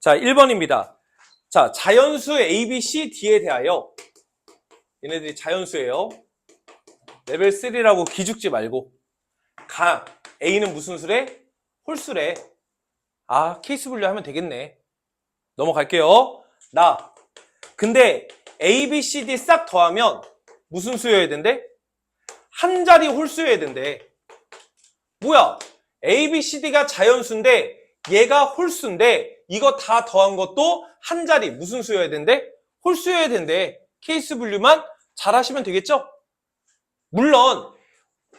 자, 1번입니다. 자, 자연수 A, B, C, D에 대하여 얘네들이 자연수예요. 레벨 3라고 기죽지 말고 A는 무슨 수래? 홀수래. 아, 케이스 분류하면 되겠네. 넘어갈게요. 근데 A, B, C, D 싹 더하면 무슨 수여야 된대? 한 자리 홀수여야 된대. 뭐야? A, B, C, D가 자연수인데 얘가 홀수인데 이거 다 더한 것도 한 자리 무슨 수여야 된대? 홀수여야 된대. 케이스 분류만 잘 하시면 되겠죠? 물론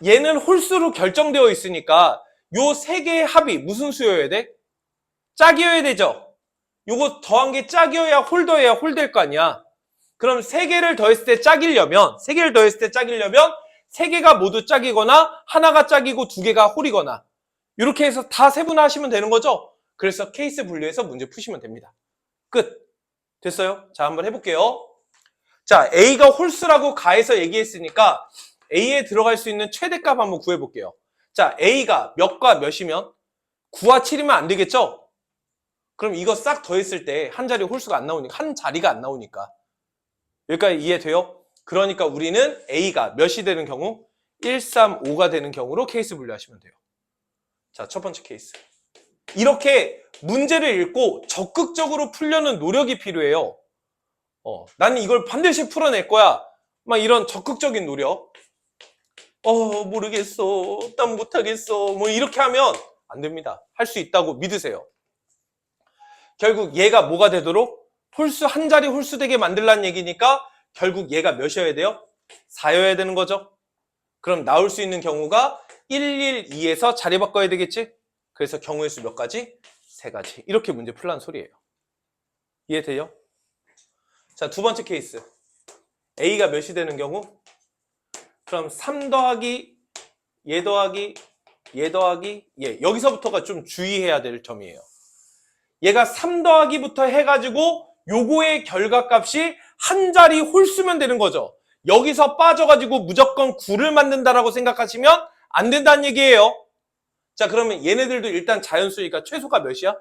얘는 홀수로 결정되어 있으니까 요 세 개의 합이 무슨 수여야 돼? 짝이어야 되죠? 요거 더한 게 짝이어야 홀더여야 홀될 거 아니야. 그럼 세 개를 더했을 때 짝이려면 세 개가 모두 짝이거나 하나가 짝이고 두 개가 홀이거나 이렇게 해서 다 세분화하시면 되는 거죠? 그래서 케이스 분류해서 문제 푸시면 됩니다. 끝. 됐어요? 자, 한번 해볼게요. 자, A가 홀수라고 가해서 얘기했으니까 A에 들어갈 수 있는 최대값 한번 구해볼게요. 자, A가 몇과 몇이면 9와 7이면 안 되겠죠? 그럼 이거 싹 더했을 때 한 자리 홀수가 안 나오니까, 한 자리가 안 나오니까. 여기까지 이해돼요? 그러니까 우리는 A가 몇이 되는 경우? 1, 3, 5가 되는 경우로 케이스 분류하시면 돼요. 자, 첫 번째 케이스. 이렇게 문제를 읽고 적극적으로 풀려는 노력이 필요해요. 나는 이걸 반드시 풀어낼 거야. 막 이런 적극적인 노력. 모르겠어. 난 못하겠어. 뭐 이렇게 하면 안 됩니다. 할 수 있다고 믿으세요. 결국 얘가 뭐가 되도록? 홀수 한 자리 홀수 되게 만들라는 얘기니까 결국 얘가 몇이어야 돼요? 4여야 되는 거죠. 그럼 나올 수 있는 경우가 1, 1, 2에서 자리 바꿔야 되겠지? 그래서 경우의 수 몇 가지? 3가지. 이렇게 문제 풀라는 소리예요. 이해돼요? 자, 두 번째 케이스. A가 몇이 되는 경우? 그럼 3 더하기 얘 더하기 얘 더하기 얘. 여기서부터가 좀 주의해야 될 점이에요. 얘가 3 더하기부터 해가지고 요거의 결과값이 한 자리 홀수면 되는 거죠. 여기서 빠져가지고 무조건 9를 만든다라고 생각하시면 안 된다는 얘기예요. 자, 그러면 얘네들도 일단 자연수니까 최소가 몇이야?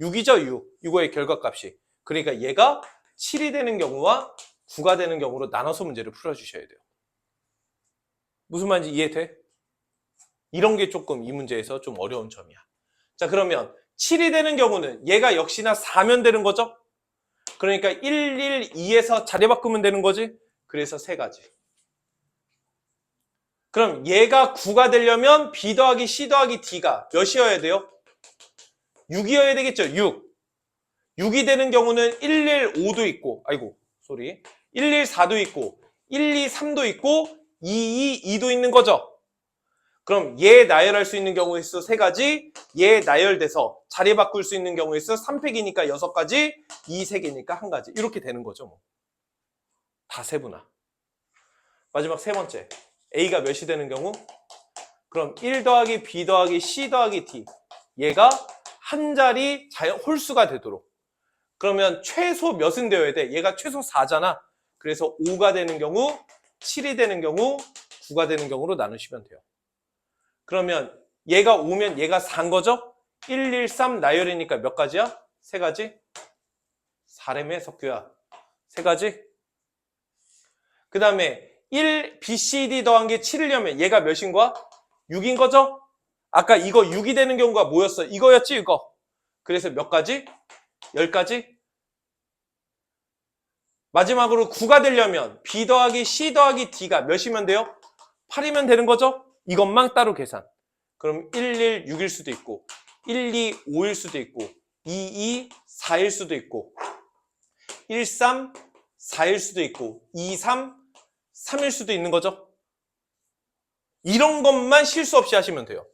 6이죠, 6. 이거의 결과값이. 그러니까 얘가 7이 되는 경우와 9가 되는 경우로 나눠서 문제를 풀어주셔야 돼요. 무슨 말인지 이해돼? 이런 게 조금 이 문제에서 좀 어려운 점이야. 자, 그러면 7이 되는 경우는 얘가 역시나 4면 되는 거죠? 그러니까 1, 1, 2에서 자리 바꾸면 되는 거지? 그래서 3가지. 그럼 얘가 9가 되려면 B 더하기 C 더하기 D가 몇이어야 돼요? 6이어야 되겠죠? 6. 6이 되는 경우는 1, 1, 5도 있고, 1, 1, 4도 있고, 1, 2, 3도 있고, 2, 2, 2도 있는 거죠? 그럼 얘 나열할 수 있는 경우의 수 3가지, 얘 나열돼서 자리 바꿀 수 있는 경우의 수 3팩이니까 6가지, 2, 3개니까 1가지. 이렇게 되는 거죠, 뭐. 다 세분화. 마지막 세 번째. A가 몇이 되는 경우? 그럼 1 더하기 B 더하기 C 더하기 D. 얘가 한 자리 홀수가 되도록. 그러면 최소 몇은 되어야 돼? 얘가 최소 4잖아. 그래서 5가 되는 경우, 7이 되는 경우, 9가 되는 경우로 나누시면 돼요. 그러면 얘가 5면 얘가 4인 거죠? 1, 1, 3 나열이니까 몇 가지야? 3가지? 4래매 석규야. 3가지? 그 다음에 1, B, C, D 더한 게 7이려면 얘가 몇인 거야? 6인 거죠? 아까 이거 6이 되는 경우가 뭐였어? 이거였지, 이거. 그래서 몇 가지? 10가지? 마지막으로 9가 되려면 B 더하기 C 더하기 D가 몇이면 돼요? 8이면 되는 거죠? 이것만 따로 계산. 그럼 1, 1, 6일 수도 있고 1, 2, 5일 수도 있고 2, 2, 4일 수도 있고 1, 3, 4일 수도 있고 2, 3, 3일 수도 있는 거죠? 이런 것만 실수 없이 하시면 돼요.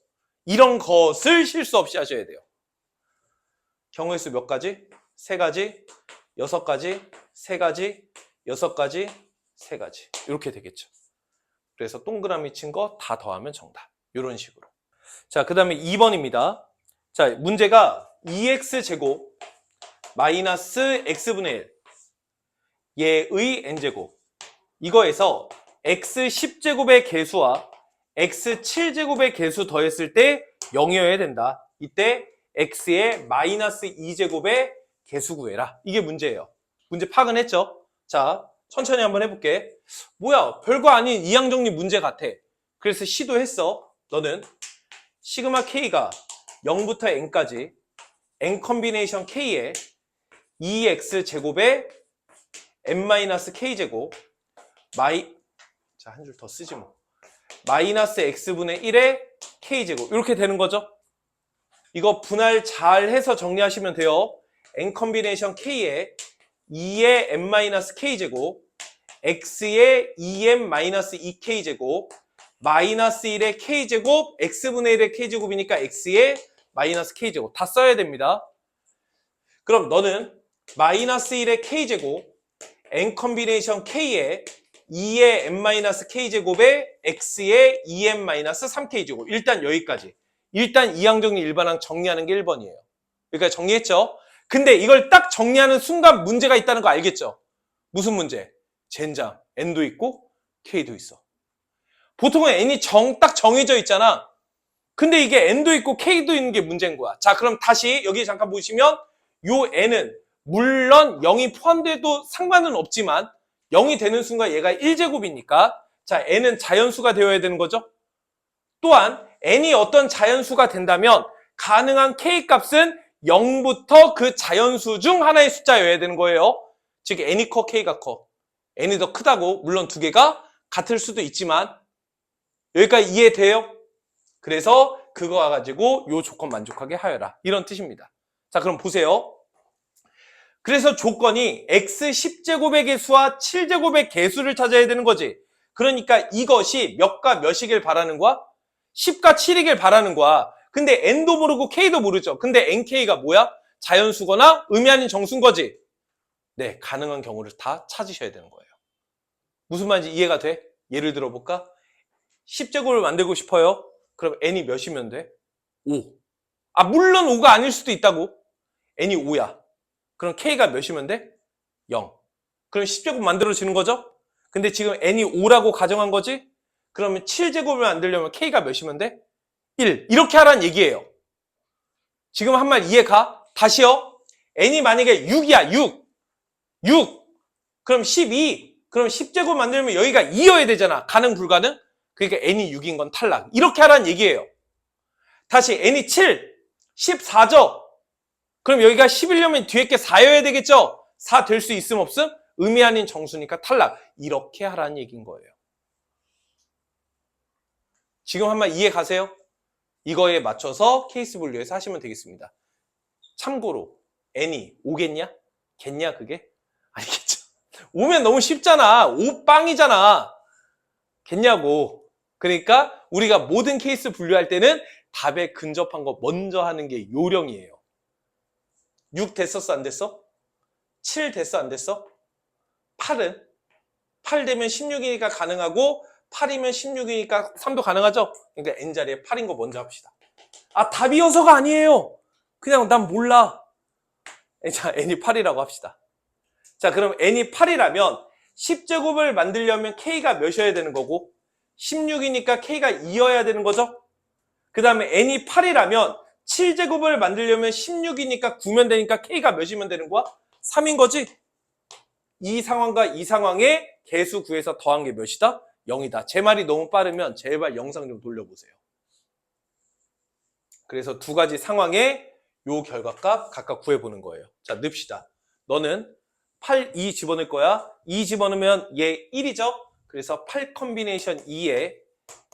이런 것을 실수 없이 하셔야 돼요. 경우의 수 몇 가지? 3가지, 6가지, 3가지, 6가지, 3가지. 이렇게 되겠죠. 그래서 동그라미 친 거 다 더하면 정답. 이런 식으로. 자, 그 다음에 2번입니다. 자, 문제가 2x제곱 마이너스 x분의 1 얘의 n제곱. 이거에서 x10제곱의 개수와 x7제곱의 개수 더했을 때 0이어야 된다. 이때 x의 마이너스 2제곱의 개수 구해라. 이게 문제예요. 문제 파악은 했죠? 자, 천천히 한번 해볼게. 뭐야, 별거 아닌 이항정리 문제 같아. 그래서 시도했어. 너는 시그마 K가 0부터 n까지 n 컨비네이션 K에 2x 제곱에 n-k 제곱 자, 한 줄 더 쓰지 뭐. 마이너스 x분의 1의 k제곱 이렇게 되는 거죠. 이거 분할 잘 해서 정리하시면 돼요. n 컨비네이션 k에 2의 n-k 제곱 x의 2n-2k 제곱 마이너스 1의 k제곱 x분의 1의 k제곱이니까 x의 마이너스 k제곱 다 써야 됩니다. 그럼 너는 마이너스 1의 k제곱 n 컨비네이션 k에 2의 n-k제곱에 x의 2n-3k제곱 일단 여기까지. 일단 이항정리 일반항 정리하는 게 1번이에요. 여기까지 정리했죠? 근데 이걸 딱 정리하는 순간 문제가 있다는 거 알겠죠? 무슨 문제? 젠장, n도 있고 k도 있어. 보통은 n이 딱 정해져 있잖아. 근데 이게 n도 있고 k도 있는 게 문제인 거야. 자, 그럼 다시 여기 잠깐 보시면 요 n은 물론 0이 포함돼도 상관은 없지만 0이 되는 순간 얘가 1제곱이니까 자, n은 자연수가 되어야 되는 거죠. 또한 n이 어떤 자연수가 된다면 가능한 k 값은 0부터 그 자연수 중 하나의 숫자여야 되는 거예요. 즉 n이 커 k가 커. n이 더 크다고 물론 두 개가 같을 수도 있지만 여기까지 이해돼요? 그래서 그거 가지고 요 조건 만족하게 하여라 이런 뜻입니다. 자, 그럼 보세요. 그래서 조건이 x 10제곱의 개수와 7제곱의 개수를 찾아야 되는 거지. 그러니까 이것이 몇과 몇이길 바라는 거야? 10과 7이길 바라는 거야. 근데 n도 모르고 k도 모르죠. 근데 nk가 뭐야? 자연수거나 의미 아닌 정수인 거지. 네, 가능한 경우를 다 찾으셔야 되는 거예요. 무슨 말인지 이해가 돼? 예를 들어볼까? 10제곱을 만들고 싶어요. 그럼 n이 몇이면 돼? 5. 아, 물론 5가 아닐 수도 있다고. n이 5야. 그럼 k가 몇이면 돼? 0. 그럼 10제곱 만들어지는 거죠? 근데 지금 n이 5라고 가정한 거지? 그러면 7제곱을 만들려면 k가 몇이면 돼? 1. 이렇게 하라는 얘기예요. 지금 한 말 이해 가? 다시요. n이 만약에 6이야. 6. 그럼 12. 그럼 10제곱 만들면 여기가 2여야 되잖아. 가능 불가능? 그러니까 n이 6인 건 탈락. 이렇게 하라는 얘기예요. 다시 n이 7. 14죠? 그럼 여기가 11려면 뒤에 게 4여야 되겠죠? 4 될 수 있음 없음? 의미 아닌 정수니까 탈락. 이렇게 하라는 얘기인 거예요. 지금 한 말 이해 가세요? 이거에 맞춰서 케이스 분류해서 하시면 되겠습니다. 참고로 n이 5겠냐? 겠냐 그게? 아니겠죠. 5면 너무 쉽잖아. 5 빵이잖아. 겠냐고. 그러니까 우리가 모든 케이스 분류할 때는 답에 근접한 거 먼저 하는 게 요령이에요. 6 됐었어 안 됐어? 7 됐어 안 됐어? 8은? 8 되면 16이니까 가능하고 8이면 16이니까 3도 가능하죠? 그러니까 n자리에 8인 거 먼저 합시다. 아, 답이어서가 아니에요. 그냥 난 몰라. 자, n이 8이라고 합시다. 자, 그럼 n이 8이라면 10제곱을 만들려면 k가 몇이어야 되는 거고 16이니까 k가 2여야 되는 거죠? 그 다음에 n이 8이라면 7제곱을 만들려면 16이니까 9면 되니까 k가 몇이면 되는 거야? 3인 거지? 이 상황과 이 상황에 개수 구해서 더한 게 몇이다? 0이다. 제 말이 너무 빠르면 제발 영상 좀 돌려보세요. 그래서 두 가지 상황에 요 결과값 각각 구해보는 거예요. 자, 넣읍시다. 너는 8, 2 집어넣을 거야. 2 집어넣으면 얘 1이죠? 그래서 8 컨비네이션 2에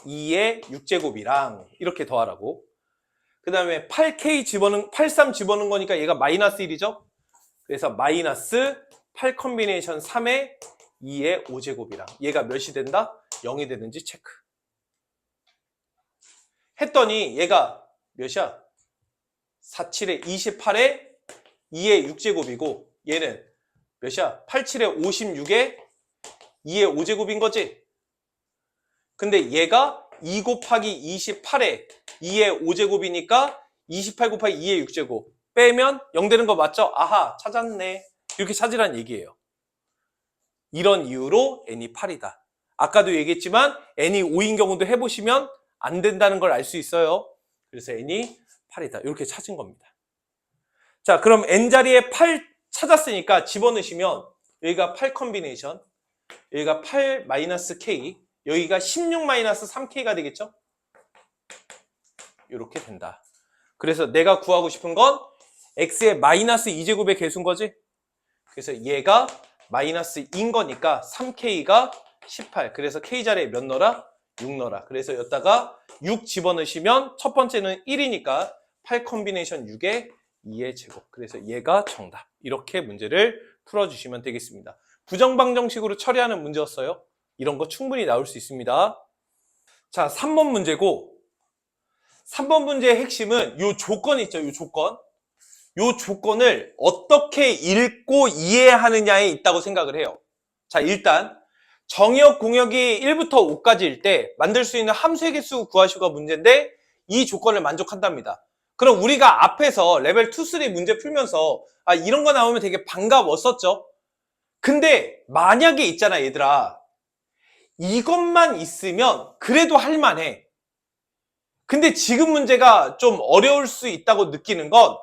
6제곱이랑 이렇게 더하라고. 그 다음에 83 집어넣은 거니까 얘가 마이너스 1이죠? 그래서 마이너스 8 컨비네이션 3에 2의 5제곱이랑 얘가 몇이 된다? 0이 되는지 체크. 했더니 얘가 몇이야? 4, 7에 28에 2의 6제곱이고 얘는 몇이야? 8, 7에 56에 2의 5제곱인 거지? 근데 얘가 2 곱하기 28에 2의 5제곱이니까 28 곱하기 2의 6제곱 빼면 0 되는 거 맞죠? 아하, 찾았네. 이렇게 찾으란 얘기예요. 이런 이유로 n이 8이다. 아까도 얘기했지만 n이 5인 경우도 해보시면 안 된다는 걸 알 수 있어요. 그래서 n이 8이다. 이렇게 찾은 겁니다. 자, 그럼 n자리에 8 찾았으니까 집어넣으시면 여기가 8 컨비네이션, 여기가 8 마이너스 k, 여기가 16 마이너스 3k가 되겠죠? 이렇게 된다. 그래서 내가 구하고 싶은 건 x의 마이너스 2제곱의 개수인 거지? 그래서 얘가 마이너스 2인 거니까 3k가 18. 그래서 k자리에 몇 넣어라? 6 넣어라. 그래서 여기다가 6 집어넣으시면 첫 번째는 1이니까 8 컨비네이션 6에 2의 제곱. 그래서 얘가 정답. 이렇게 문제를 풀어주시면 되겠습니다. 부정방정식으로 처리하는 문제였어요. 이런 거 충분히 나올 수 있습니다. 자, 3번 문제고 3번 문제의 핵심은 요 조건 있죠. 요 조건. 요 조건을 어떻게 읽고 이해하느냐에 있다고 생각을 해요. 자, 일단 정의역 공역이 1부터 5까지일 때 만들 수 있는 함수의 개수 구하시오가 문제인데 이 조건을 만족한답니다. 그럼 우리가 앞에서 레벨 2, 3 문제 풀면서 이런 거 나오면 되게 반가웠었죠. 근데 만약에 있잖아 얘들아, 이것만 있으면 그래도 할만해. 근데 지금 문제가 좀 어려울 수 있다고 느끼는 건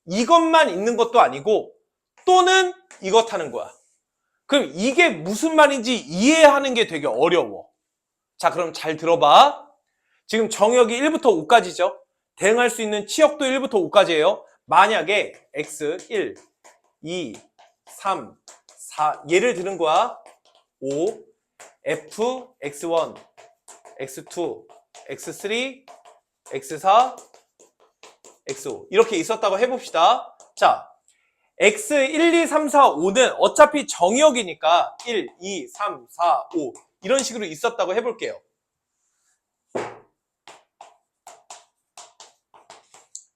이것만 있는 것도 아니고 또는 이것 하는 거야. 그럼 이게 무슨 말인지 이해하는 게 되게 어려워. 자, 그럼 잘 들어봐. 지금 정역이 1부터 5까지죠. 대응할 수 있는 치역도 1부터 5까지예요. 만약에 x 1, 2, 3, 4 예를 들은 거야. 5, f, x1, x2, x3, x4, x5 이렇게 있었다고 해봅시다. 자, x 1, 2, 3, 4, 5는 어차피 정의역이니까 1, 2, 3, 4, 5 이런 식으로 있었다고 해볼게요.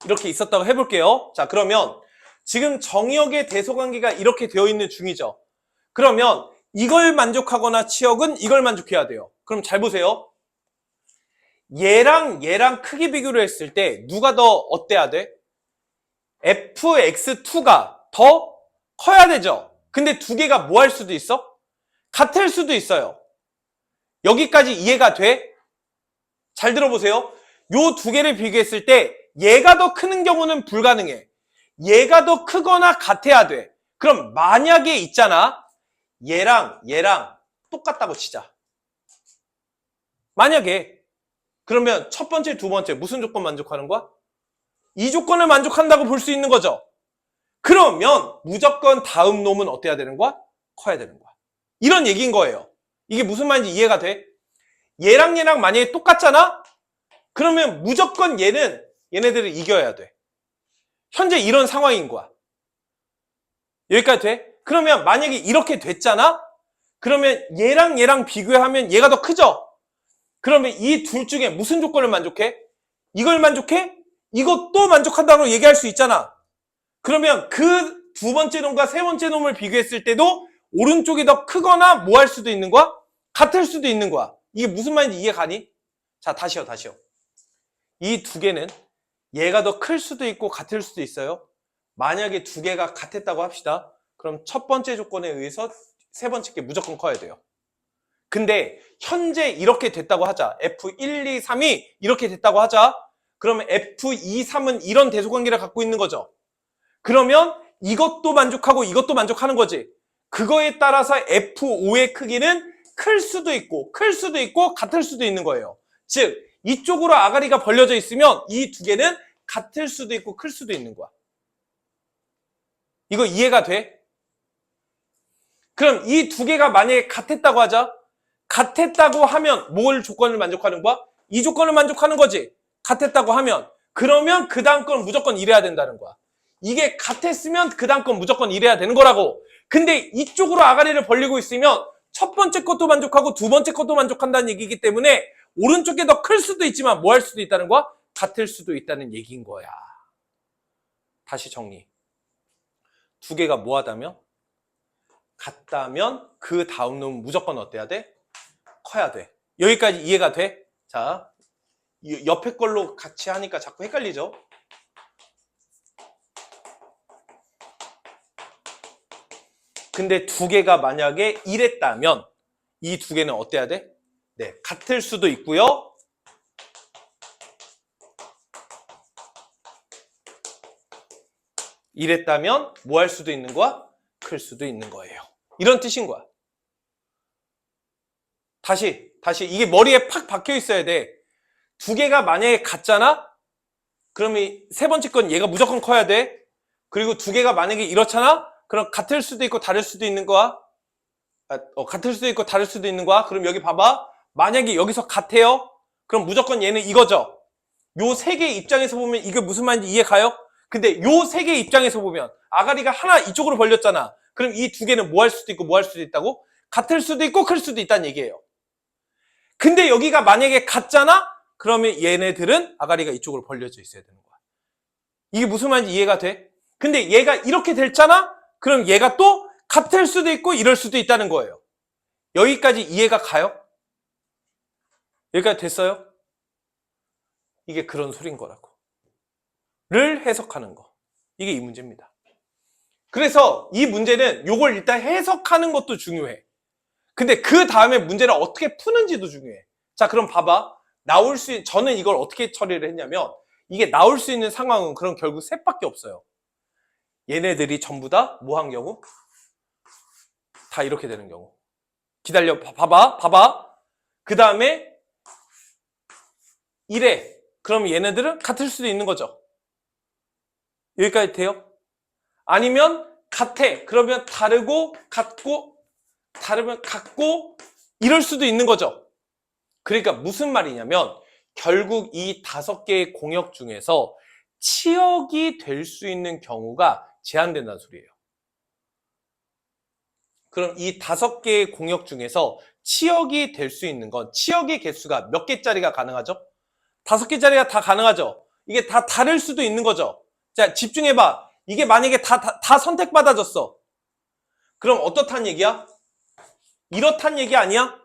이렇게 있었다고 해볼게요. 자, 그러면 지금 정의역의 대소관계가 이렇게 되어 있는 중이죠. 그러면 이걸 만족하거나 치역은 이걸 만족해야 돼요. 그럼 잘 보세요. 얘랑 얘랑 크기 비교를 했을 때 누가 더 어때야 돼? fx2가 더 커야 되죠. 근데 두 개가 뭐 할 수도 있어? 같을 수도 있어요. 여기까지 이해가 돼? 잘 들어보세요. 요 두 개를 비교했을 때 얘가 더 크는 경우는 불가능해. 얘가 더 크거나 같아야 돼. 그럼 만약에 있잖아. 얘랑 얘랑 똑같다고 치자. 만약에 그러면 첫 번째, 두 번째 무슨 조건 만족하는 거야? 이 조건을 만족한다고 볼 수 있는 거죠. 그러면 무조건 다음 놈은 어때야 되는 거야? 커야 되는 거야. 이런 얘기인 거예요. 이게 무슨 말인지 이해가 돼? 얘랑 얘랑 만약에 똑같잖아? 그러면 무조건 얘네들을 이겨야 돼. 현재 이런 상황인 거야. 여기까지 돼? 그러면 만약에 이렇게 됐잖아? 그러면 얘랑 얘랑 비교하면 얘가 더 크죠? 그러면 이 둘 중에 무슨 조건을 만족해? 이걸 만족해? 이것도 만족한다고 얘기할 수 있잖아. 그러면 그 두 번째 놈과 세 번째 놈을 비교했을 때도 오른쪽이 더 크거나 뭐 할 수도 있는 거야? 같을 수도 있는 거야. 이게 무슨 말인지 이해 가니? 자, 다시요. 이 두 개는 얘가 더 클 수도 있고 같을 수도 있어요. 만약에 두 개가 같았다고 합시다. 그럼 첫 번째 조건에 의해서 세 번째 게 무조건 커야 돼요. 근데 현재 이렇게 됐다고 하자. F1, 2, 3이 이렇게 됐다고 하자. 그러면 F2, 3은 이런 대소관계를 갖고 있는 거죠. 그러면 이것도 만족하고 이것도 만족하는 거지. 그거에 따라서 F5의 크기는 클 수도 있고 같을 수도 있는 거예요. 즉 이쪽으로 아가리가 벌려져 있으면 이 두 개는 같을 수도 있고 클 수도 있는 거야. 이거 이해가 돼? 그럼 이 두 개가 만약에 같았다고 하자. 같았다고 하면 뭘 조건을 만족하는 거야? 이 조건을 만족하는 거지. 같았다고 하면. 그러면 그 다음 건 무조건 이래야 된다는 거야. 이게 같았으면 그 다음 건 무조건 이래야 되는 거라고. 근데 이쪽으로 아가리를 벌리고 있으면 첫 번째 것도 만족하고 두 번째 것도 만족한다는 얘기이기 때문에 오른쪽에 더 클 수도 있지만 뭐 할 수도 있다는 거야? 같을 수도 있다는 얘기인 거야. 다시 정리. 두 개가 뭐 하다면? 같다면 그 다음 놈은 무조건 어때야 돼? 커야 돼. 여기까지 이해가 돼? 자, 옆에 걸로 같이 하니까 자꾸 헷갈리죠? 근데 두 개가 만약에 이랬다면 이 두 개는 어때야 돼? 네, 같을 수도 있고요. 이랬다면 뭐 할 수도 있는 거야? 클 수도 있는 거예요. 이런 뜻인 거야. 다시 이게 머리에 팍 박혀 있어야 돼. 두 개가 만약에 같잖아? 그러면 세 번째 건 얘가 무조건 커야 돼. 그리고 두 개가 만약에 이렇잖아? 그럼 같을 수도 있고 다를 수도 있는 거야. 같을 수도 있고 다를 수도 있는 거야. 그럼 여기 봐봐. 만약에 여기서 같아요? 그럼 무조건 얘는 이거죠. 요 세 개의 입장에서 보면 이게 무슨 말인지 이해 가요? 근데 요 세 개의 입장에서 보면 아가리가 하나 이쪽으로 벌렸잖아. 그럼 이 두 개는 뭐 할 수도 있고 뭐 할 수도 있다고? 같을 수도 있고 클 수도 있다는 얘기예요. 근데 여기가 만약에 같잖아? 그러면 얘네들은 아가리가 이쪽으로 벌려져 있어야 되는 거야. 이게 무슨 말인지 이해가 돼? 근데 얘가 이렇게 됐잖아? 그럼 얘가 또 같을 수도 있고 이럴 수도 있다는 거예요. 여기까지 이해가 가요? 여기까지 됐어요? 이게 그런 소린 거라고. 를 해석하는 거. 이게 이 문제입니다. 그래서 이 문제는 요걸 일단 해석하는 것도 중요해. 근데 그 다음에 문제를 어떻게 푸는지도 중요해. 자, 그럼 봐봐. 저는 이걸 어떻게 처리를 했냐면, 이게 나올 수 있는 상황은 그럼 결국 셋밖에 없어요. 얘네들이 전부 다 뭐 한 경우? 다 이렇게 되는 경우. 기다려, 봐봐. 그 다음에 이래. 그럼 얘네들은 같을 수도 있는 거죠. 여기까지 돼요? 아니면 같아. 그러면 다르고 같고 다르면 같고 이럴 수도 있는 거죠. 그러니까 무슨 말이냐면 결국 이 5개의 공역 중에서 치역이 될 수 있는 경우가 제한된다는 소리예요. 그럼 이 5개의 공역 중에서 치역이 될 수 있는 건 치역의 개수가 몇 개짜리가 가능하죠? 5개짜리가 다 가능하죠. 이게 다 다를 수도 있는 거죠. 자, 집중해봐. 이게 만약에 다 선택받아졌어. 그럼 어떻단 얘기야? 이렇단 얘기 아니야?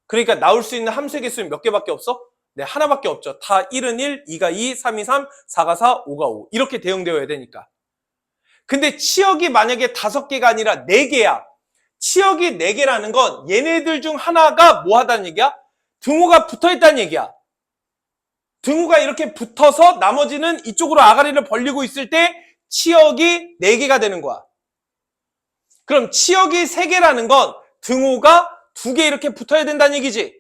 그러니까 나올 수 있는 함수의 개수는 몇 개밖에 없어? 네, 하나밖에 없죠. 다 1은 1, 2가 2, 3이 3, 4가 4, 5가 5. 이렇게 대응되어야 되니까. 근데 치역이 만약에 5개가 아니라 4개야. 치역이 4개라는 건 얘네들 중 하나가 뭐 하다는 얘기야? 등호가 붙어있다는 얘기야. 등호가 이렇게 붙어서 나머지는 이쪽으로 아가리를 벌리고 있을 때 치역이 4개가 되는 거야. 그럼 치역이 3개라는 건 등호가 2개 이렇게 붙어야 된다는 얘기지.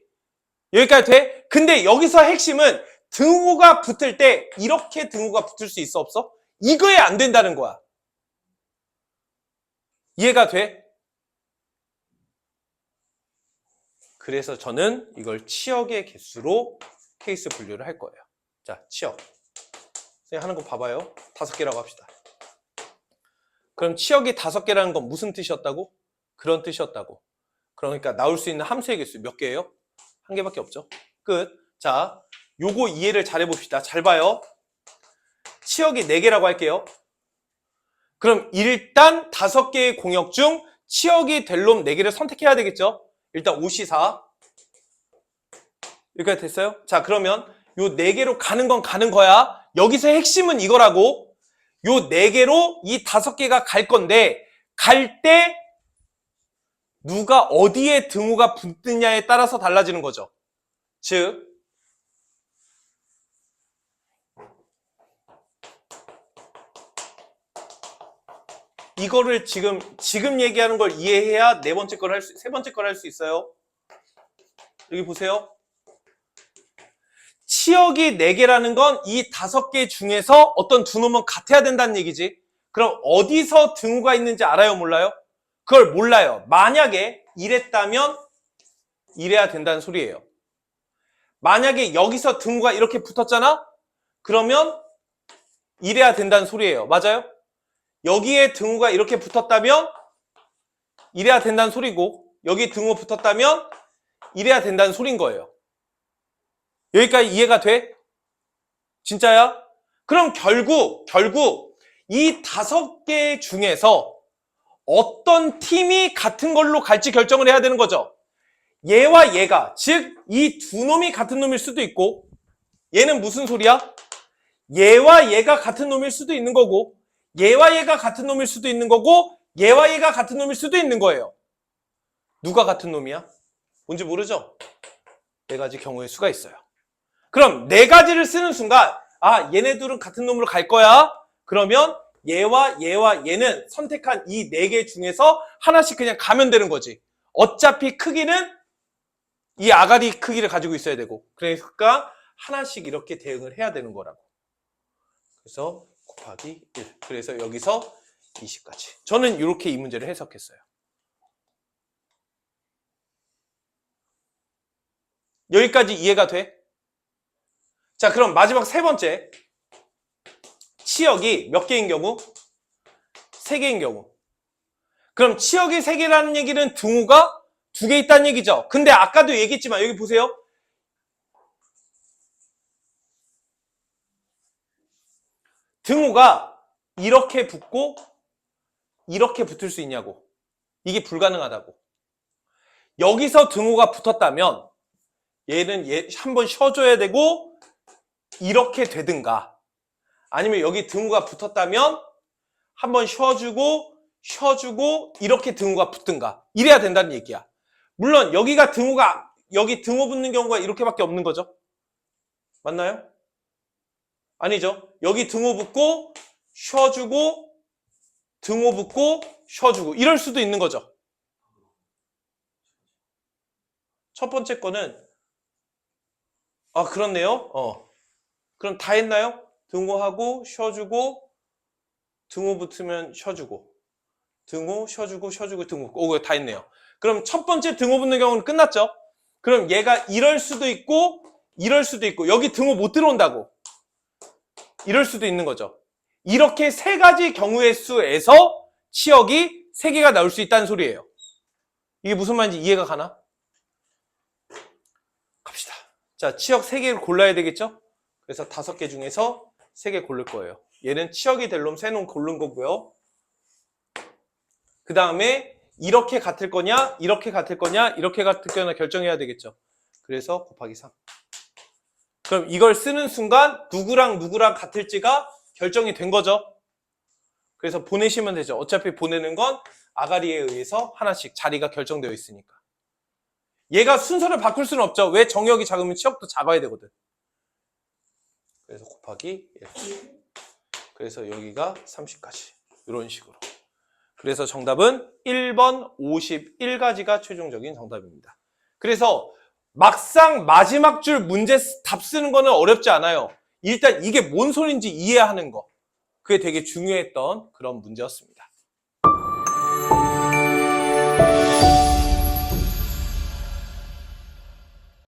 여기까지 돼? 근데 여기서 핵심은 등호가 붙을 때 이렇게 등호가 붙을 수 있어 없어? 이거에 안 된다는 거야. 이해가 돼? 그래서 저는 이걸 치역의 개수로 케이스 분류를 할 거예요. 자, 치역. 선생님 하는 거 봐봐요. 5개라고 합시다. 그럼 치역이 5개라는 건 무슨 뜻이었다고? 그런 뜻이었다고. 그러니까 나올 수 있는 함수의 개수 몇 개예요? 1개밖에 없죠. 끝. 자, 요거 이해를 잘 해봅시다. 잘 봐요. 치역이 4개라고 할게요. 그럼 일단 5개의 공역 중 치역이 될 놈 4개를 선택해야 되겠죠? 일단 5C4. 여기까지 됐어요? 자, 그러면 요 4개로 가는 건 가는 거야. 여기서 핵심은 이거라고. 요 4개로 이 5개가 갈 건데 갈 때 누가 어디에 등호가 붙느냐에 따라서 달라지는 거죠. 즉 이거를 지금 얘기하는 걸 이해해야 세 번째 걸 할 수 있어요. 여기 보세요. 치역이 4개라는 건 이 5개 중에서 어떤 두 놈은 같아야 된다는 얘기지. 그럼 어디서 등호가 있는지 알아요? 몰라요? 그걸 몰라요. 만약에 이랬다면 이래야 된다는 소리예요. 만약에 여기서 등호가 이렇게 붙었잖아? 그러면 이래야 된다는 소리예요. 맞아요? 여기에 등호가 이렇게 붙었다면 이래야 된다는 소리고 여기 등호 붙었다면 이래야 된다는 소린 거예요. 여기까지 이해가 돼? 진짜야? 그럼 결국 이 5개 중에서 어떤 팀이 같은 걸로 갈지 결정을 해야 되는 거죠. 얘와 얘가, 즉 이 두 놈이 같은 놈일 수도 있고 얘는 무슨 소리야? 얘와 얘가 같은 놈일 수도 있는 거고 얘와 얘가 같은 놈일 수도 있는 거고 얘와 얘가 같은 놈일 수도 있는 거예요. 누가 같은 놈이야? 뭔지 모르죠? 4가지 경우의 수가 있어요. 그럼 4가지를 쓰는 순간 아, 얘네들은 같은 놈으로 갈 거야. 그러면 얘와 얘와 얘는 선택한 이 4개 중에서 하나씩 그냥 가면 되는 거지. 어차피 크기는 이 아가리 크기를 가지고 있어야 되고, 그러니까 하나씩 이렇게 대응을 해야 되는 거라고. 그래서 곱하기 1. 그래서 여기서 20까지. 저는 이렇게 이 문제를 해석했어요. 여기까지 이해가 돼? 자, 그럼 마지막 3번째. 치역이 몇 개인 경우? 3개인 경우. 그럼 치역이 3개라는 얘기는 등호가 2개 있다는 얘기죠. 근데 아까도 얘기했지만 여기 보세요. 등호가 이렇게 붙고 이렇게 붙을 수 있냐고. 이게 불가능하다고. 여기서 등호가 붙었다면 얘는 한번 쉬어줘야 되고 이렇게 되든가, 아니면 여기 등호가 붙었다면 한번 쉬어주고 이렇게 등호가 붙든가, 이래야 된다는 얘기야. 물론 여기가 여기 등호 붙는 경우가 이렇게밖에 없는 거죠. 맞나요? 아니죠. 여기 등호 붙고 쉬어주고 등호 붙고 쉬어주고 이럴 수도 있는 거죠. 첫 번째 거는 그렇네요. 그럼 다 했나요? 등호하고 쉬어주고 등호 붙으면 쉬어주고 등호 쉬어주고 등호. 이거 다 했네요. 그럼 첫 번째 등호 붙는 경우는 끝났죠. 그럼 얘가 이럴 수도 있고 이럴 수도 있고, 여기 등호 못 들어온다고 이럴 수도 있는 거죠. 이렇게 3가지 경우의 수에서 치역이 3개가 나올 수 있다는 소리예요. 이게 무슨 말인지 이해가 가나? 갑시다. 자, 치역 3개를 골라야 되겠죠? 그래서 5개 중에서 3개 고를 거예요. 얘는 치역이 될 놈 3놈 고른 거고요. 그 다음에 이렇게 같을 거냐, 이렇게 같을 거냐, 이렇게 같을 거냐 결정해야 되겠죠. 그래서 곱하기 3. 그럼 이걸 쓰는 순간 누구랑 같을지가 결정이 된 거죠. 그래서 보내시면 되죠. 어차피 보내는 건 아가리에 의해서 하나씩 자리가 결정되어 있으니까. 얘가 순서를 바꿀 수는 없죠. 왜? 정역이 작으면 치역도 작아야 되거든. 그래서 곱하기 1. 그래서 여기가 30까지. 이런 식으로. 그래서 정답은 1번 51가지가 최종적인 정답입니다. 그래서 막상 마지막 줄 문제 답 쓰는 거는 어렵지 않아요. 일단 이게 뭔 소린지 이해하는 거. 그게 되게 중요했던 그런 문제였습니다.